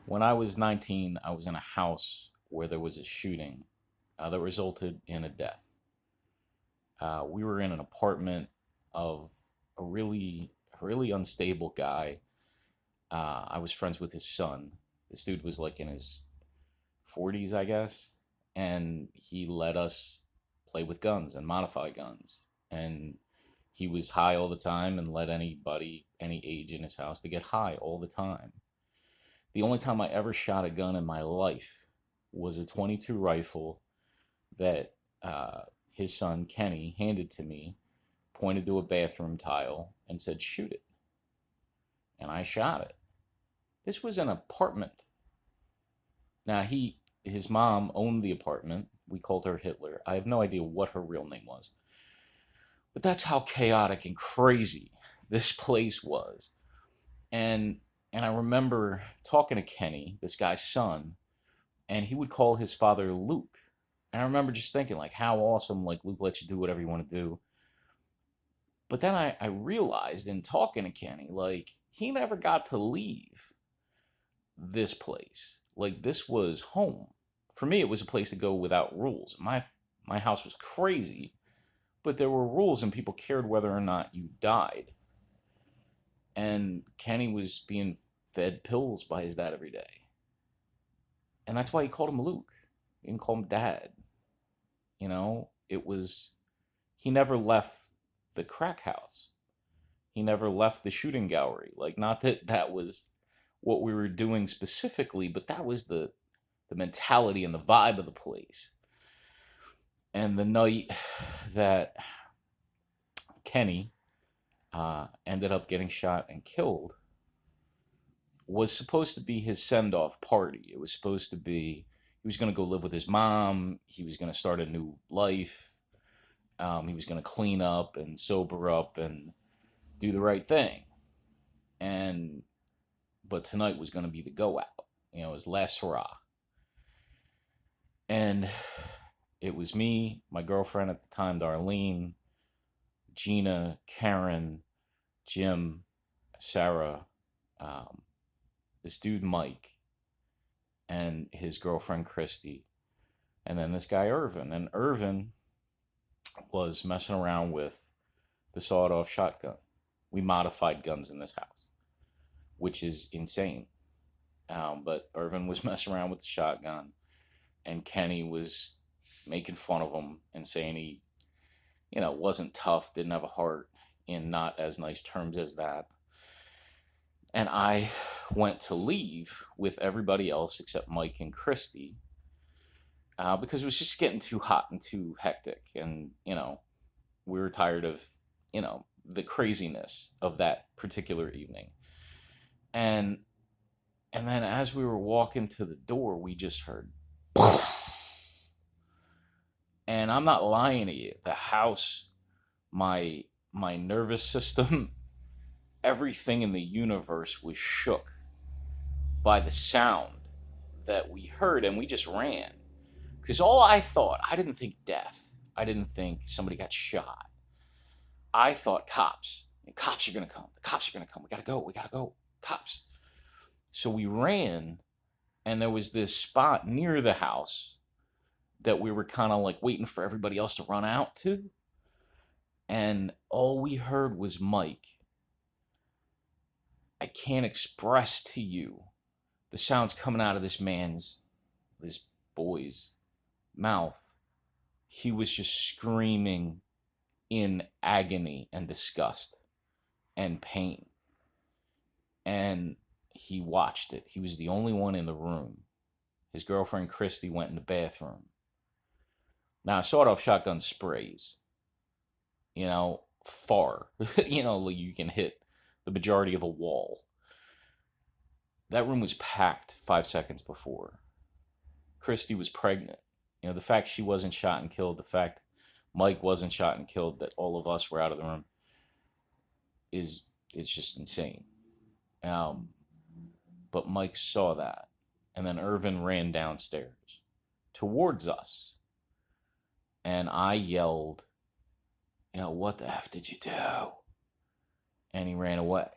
When I was 19, I was in a house where there was a shooting that resulted in a death. We were in an apartment of a really unstable guy. I was friends with his son. This dude was like in his 40s, I guess, and he let us play with guns and modify guns. And he was high all the time and let anybody, any age in his house, to get high all the time. The only time I ever shot a gun in my life was a 22 rifle that his son Kenny handed to me, pointed to a bathroom tile, and said, "Shoot it." And I shot it. This was an apartment. Now, his mom owned the apartment. We called her Hitler. I have no idea what her real name was. But that's how chaotic and crazy this place was. And and I remember talking to Kenny, this guy's son, and he would call his father Luke. And I remember just thinking, like, how awesome, like, Luke lets you do whatever you want to do. But then I realized in talking to Kenny, like, he never got to leave this place. Like, this was home. For me, it was a place to go without rules. My house was crazy, but there were rules and people cared whether or not you died. And Kenny was being fed pills by his dad every day. And that's why he called him Luke. He didn't call him Dad. It was, he never left the crack house. He never left the shooting gallery. Like, not that that was what we were doing specifically, but that was the mentality and the vibe of the place. And the night that Kenny ended up getting shot and killed was supposed to be his send off party. It was supposed to be, he was going to go live with his mom. He was going to start a new life. He was going to clean up and sober up and do the right thing. And, but tonight was going to be the go out, his last hurrah. And it was me, my girlfriend at the time, Darlene, Gina, Karen, Jim, Sarah, um, this dude Mike, and his girlfriend Christy, and then this guy Irvin. And Irvin was messing around with the sawed-off shotgun. We modified guns in this house, which is insane. But Irvin was messing around with the shotgun, and Kenny was making fun of him and saying he, wasn't tough, didn't have a heart, in not as nice terms as that. And I went to leave with everybody else except Mike and Christy because it was just getting too hot and too hectic. And, we were tired of, the craziness of that particular evening. And and then as we were walking to the door, we just heard, and I'm not lying to you. The house, my nervous system, everything in the universe was shook by the sound that we heard, and we just ran. Because all I thought, I didn't think death. I didn't think somebody got shot. I thought cops. The cops are going to come. The cops are going to come. We got to go. We got to go. Cops. So we ran, and there was this spot near the house that we were kind of like waiting for everybody else to run out to. And all we heard was Mike. I can't express to you the sounds coming out of this boy's mouth. He was just screaming in agony and disgust and pain. And he watched it. He was the only one in the room. His girlfriend Christy went in the bathroom. Now, sawed-off shotgun sprays, far. You can hit the majority of a wall. That room was packed 5 seconds before. Christy was pregnant. The fact she wasn't shot and killed, the fact Mike wasn't shot and killed, that all of us were out of the room, it's just insane. Um, but Mike saw that, and then Irvin ran downstairs towards us, and I yelled, "What the F did you do?" And he ran away.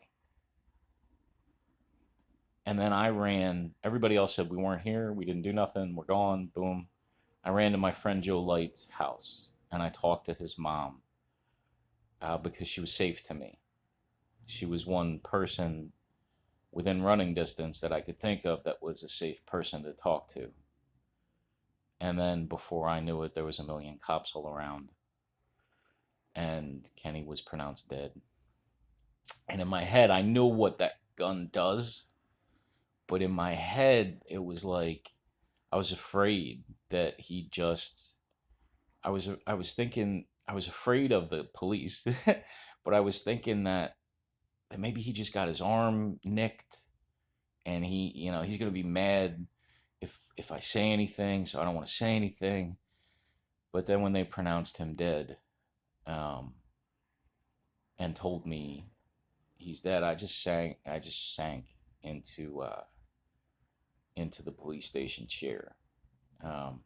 And then I ran. Everybody else said we weren't here. We didn't do nothing. We're gone. Boom. I ran to my friend Joe Light's house and I talked to his mom because she was safe to me. She was one person within running distance that I could think of that was a safe person to talk to. And then before I knew it, there was a million cops all around, and Kenny was pronounced dead. And in my head, I knew what that gun does, but in my head, it was like I was afraid that he just. I was thinking I was afraid of the police, but I was thinking that maybe he just got his arm nicked, and he's gonna be mad if I say anything, so I don't want to say anything. But then when they pronounced him dead, um, and told me he's dead, I just sank into the police station chair. Um,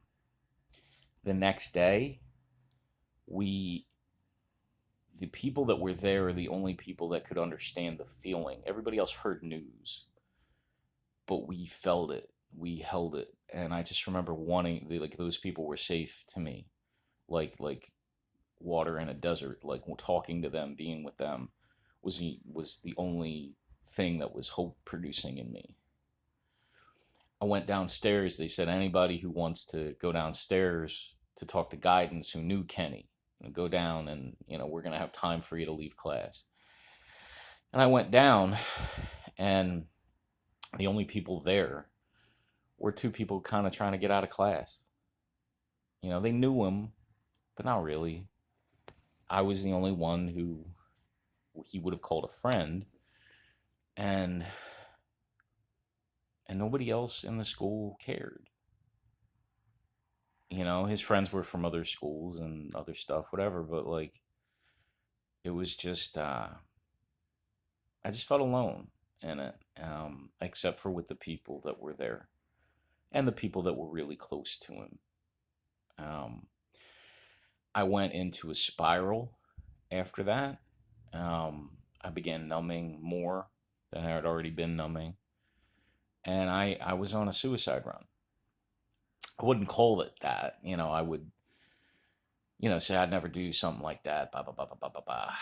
the next day, we the people that were there are the only people that could understand the feeling. Everybody else heard news, but we felt it. We held it, and I just remember wanting like those people were safe to me, like water in a desert. Like talking to them, being with them, was the only thing that was hope producing in me. I went downstairs. They said anybody who wants to go downstairs to talk to guidance who knew Kenny, go down, and we're gonna have time for you to leave class. And I went down, and the only people there were two people kind of trying to get out of class. They knew him, but not really. I was the only one who he would have called a friend, and nobody else in the school cared. His friends were from other schools and other stuff, whatever, but like it was just I just felt alone in it, except for with the people that were there and the people that were really close to him. Um, I went into a spiral after that. I began numbing more than I had already been numbing, and I was on a suicide run. I wouldn't call it that. I would, say I'd never do something like that, blah, blah, blah, blah, blah, blah, blah.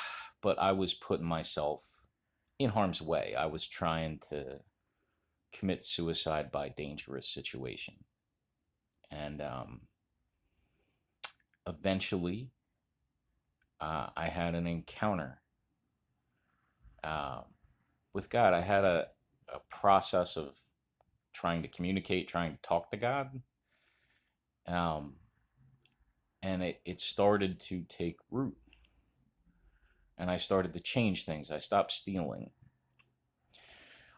But I was putting myself in harm's way. I was trying to commit suicide by dangerous situation. And eventually, I had an encounter uh, with God. I had a process of trying to communicate, trying to talk to God. Um, and it started to take root. And I started to change things. I stopped stealing.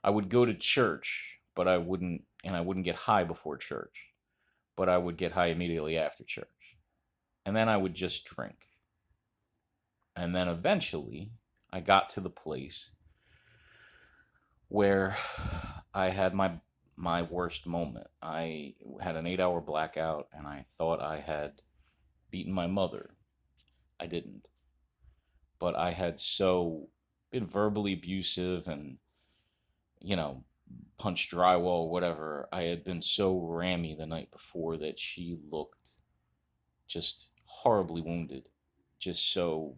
I would go to church, but I wouldn't get high before church, but I would get high immediately after church. And then I would just drink. And then eventually, I got to the place where I had my worst moment. I had an 8-hour blackout, and I thought I had beaten my mother. I didn't. But I had so been verbally abusive and, you know, punched drywall, whatever. I had been so rammy the night before that she looked just horribly wounded, just so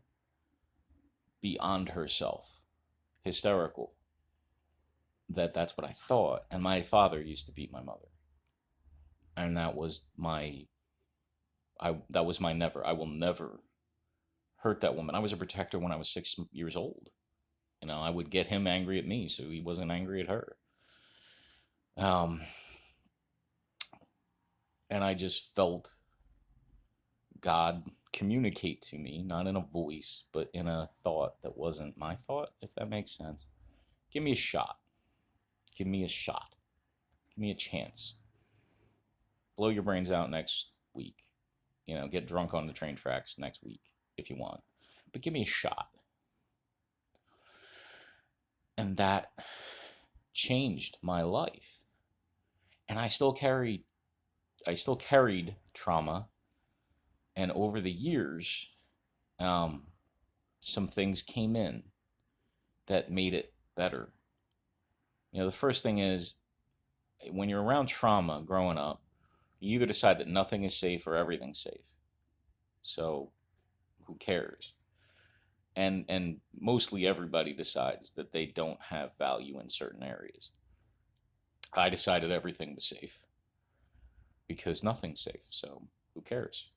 beyond herself, hysterical. That's what I thought. And my father used to beat my mother, and that was my never. I will never hurt that woman. I was a protector when I was 6 years old. I would get him angry at me, so he wasn't angry at her. Um, and I just felt God communicate to me, not in a voice, but in a thought that wasn't my thought, if that makes sense. Give me a shot. Give me a shot. Give me a chance. Blow your brains out next week. Get drunk on the train tracks next week if you want. But give me a shot. And that changed my life. And I still carried trauma, and over the years, um, some things came in that made it better. The first thing is when you're around trauma growing up, you either decide that nothing is safe or everything's safe. So who cares? And mostly everybody decides that they don't have value in certain areas. I decided everything was safe because nothing's safe. So who cares?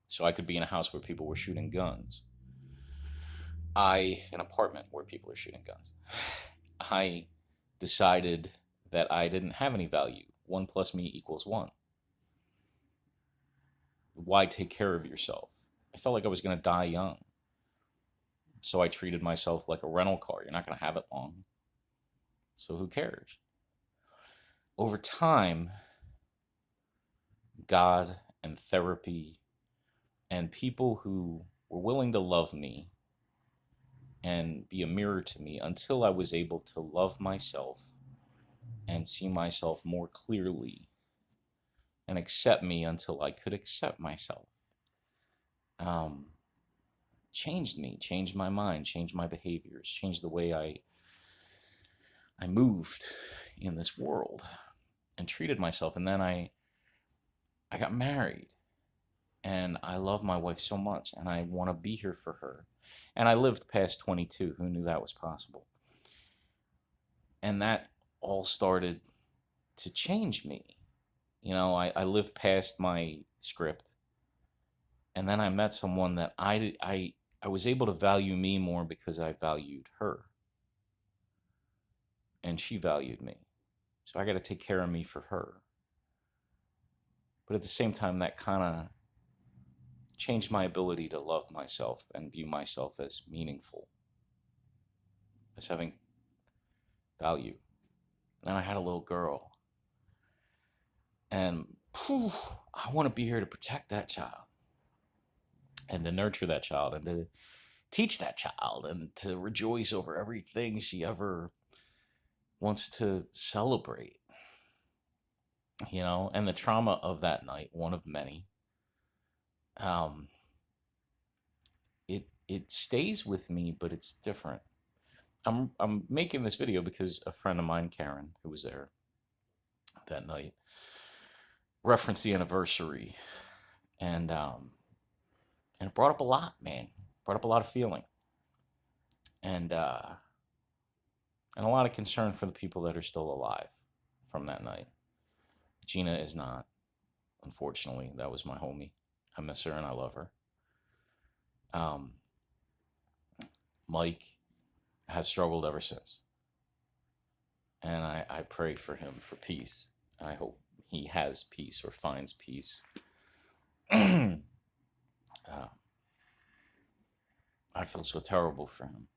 So I could be in a house where people were shooting guns. An apartment where people are shooting guns. I decided that I didn't have any value. 1 + me = 1. Why take care of yourself? I felt like I was going to die young. So I treated myself like a rental car. You're not going to have it long. So who cares? Over time, God and therapy and people who were willing to love me and be a mirror to me until I was able to love myself and see myself more clearly and accept me until I could accept myself. Um, Changed me, changed my mind, changed my behaviors, changed the way I moved in this world and treated myself. And then I got married, and I love my wife so much, and I want to be here for her. And I lived past 22. Who knew that was possible? And that all started to change me. I lived past my script, and then I met someone that I was able to value me more because I valued her, and she valued me. So I got to take care of me for her. But at the same time, that kind of changed my ability to love myself and view myself as meaningful, as having value. Then I had a little girl, and whew, I want to be here to protect that child and to nurture that child and to teach that child and to rejoice over everything she ever wants to celebrate. And the trauma of that night, one of many, um, it stays with me, but it's different. I'm making this video because a friend of mine, Karen, who was there that night, referenced the anniversary, and it brought up a lot, man. Brought up a lot of feeling, and and a lot of concern for the people that are still alive from that night. Gina is not, unfortunately. That was my homie. I miss her and I love her. Um, Mike has struggled ever since, and I pray for him for peace. I hope he has peace or finds peace. uh, I feel so terrible for him.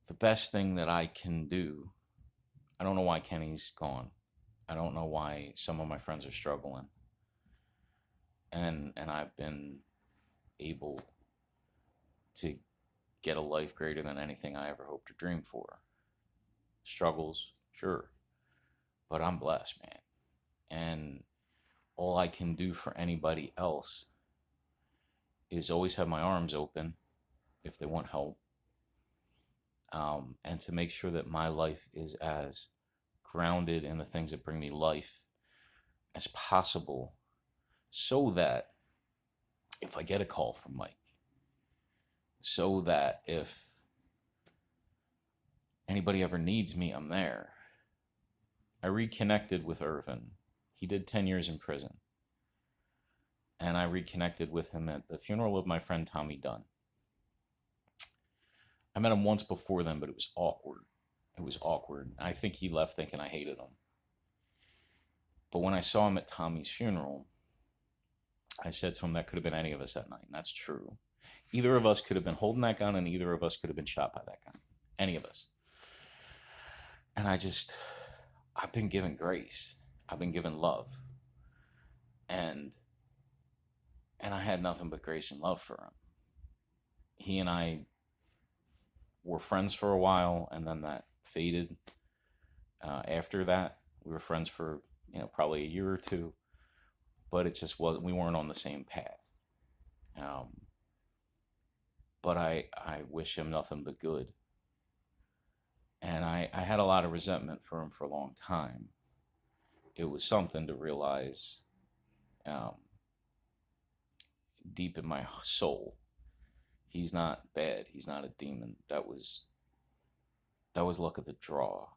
The best thing that I can do, I don't know why Kenny's gone. I don't know why some of my friends are struggling. And I've been able to get a life greater than anything I ever hoped or dreamed for. Struggles, sure. But I'm blessed, man. And all I can do for anybody else is always have my arms open if they want help. And to make sure that my life is as grounded in the things that bring me life as possible, so that if I get a call from Mike, so that if anybody ever needs me, I'm there. I reconnected with Irvin. He did 10 years in prison. And I reconnected with him at the funeral of my friend Tommy Dunn. I met him once before then, but it was awkward. It was awkward. I think he left thinking I hated him. But when I saw him at Tommy's funeral, I said to him, that could have been any of us that night. And that's true. Either of us could have been holding that gun, and either of us could have been shot by that gun. Any of us. And I've been given grace. I've been given love. And I had nothing but grace and love for him. He and I were friends for a while, and then that faded. After that, we were friends for probably a year or two, but it just wasn't. We weren't on the same path. But I wish him nothing but good. And I had a lot of resentment for him for a long time. It was something to realize, um, deep in my soul, he's not bad. He's not a demon. That was luck of the draw.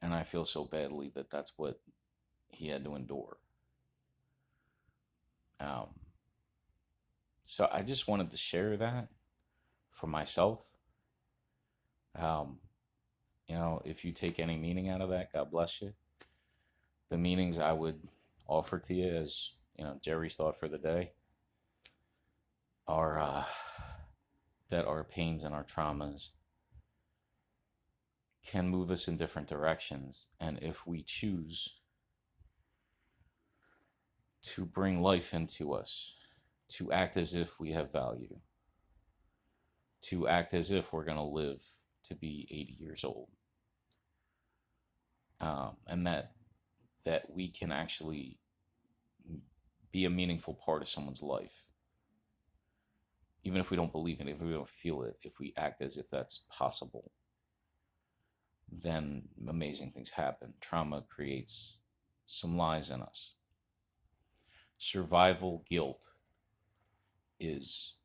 And I feel so badly that that's what he had to endure. Um, so I just wanted to share that for myself. Um, if you take any meaning out of that, God bless you. The meanings I would offer to you as, Jerry's thought for the day are, that our pains and our traumas can move us in different directions. And if we choose to bring life into us, to act as if we have value, to act as if we're going to live to be 80 years old, and that we can actually be a meaningful part of someone's life, even if we don't believe in it, if we don't feel it, if we act as if that's possible, then amazing things happen. Trauma creates some lies in us. Survival guilt is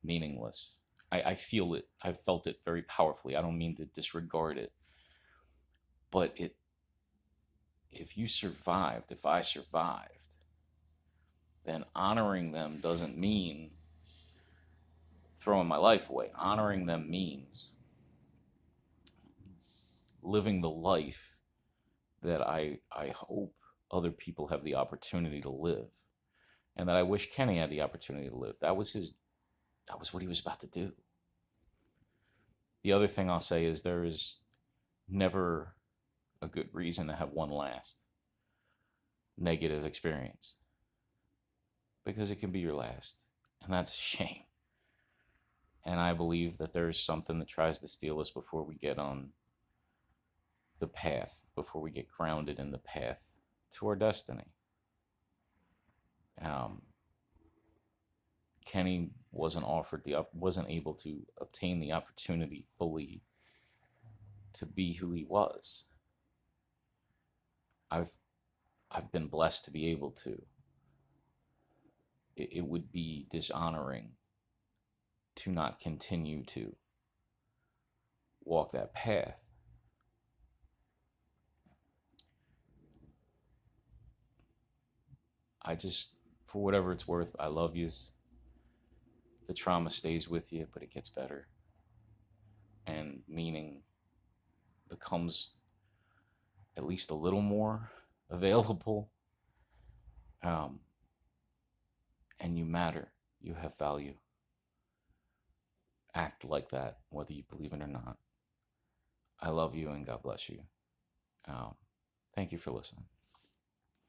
meaningless. I feel it. I've felt it very powerfully. I don't mean to disregard it, but if you survived, if I survived, then honoring them doesn't mean throwing my life away. Honoring them means living the life that I hope other people have the opportunity to live, and that I wish Kenny had the opportunity to live. That was what he was about to do. The other thing I'll say is there is never a good reason to have one last negative experience, because it can be your last, and that's a shame. And I believe that there is something that tries to steal us before we get on the path, before we get grounded in the path to our destiny. Um, Kenny wasn't able to obtain the opportunity fully to be who he was. I've I've been blessed to be able to. It would be dishonoring to not continue to walk that path. I just, for whatever it's worth, I love you. The trauma stays with you, but it gets better. And meaning becomes at least a little more available. Um, and you matter. You have value. Act like that, whether you believe it or not. I love you and God bless you. Um, Thank you for listening.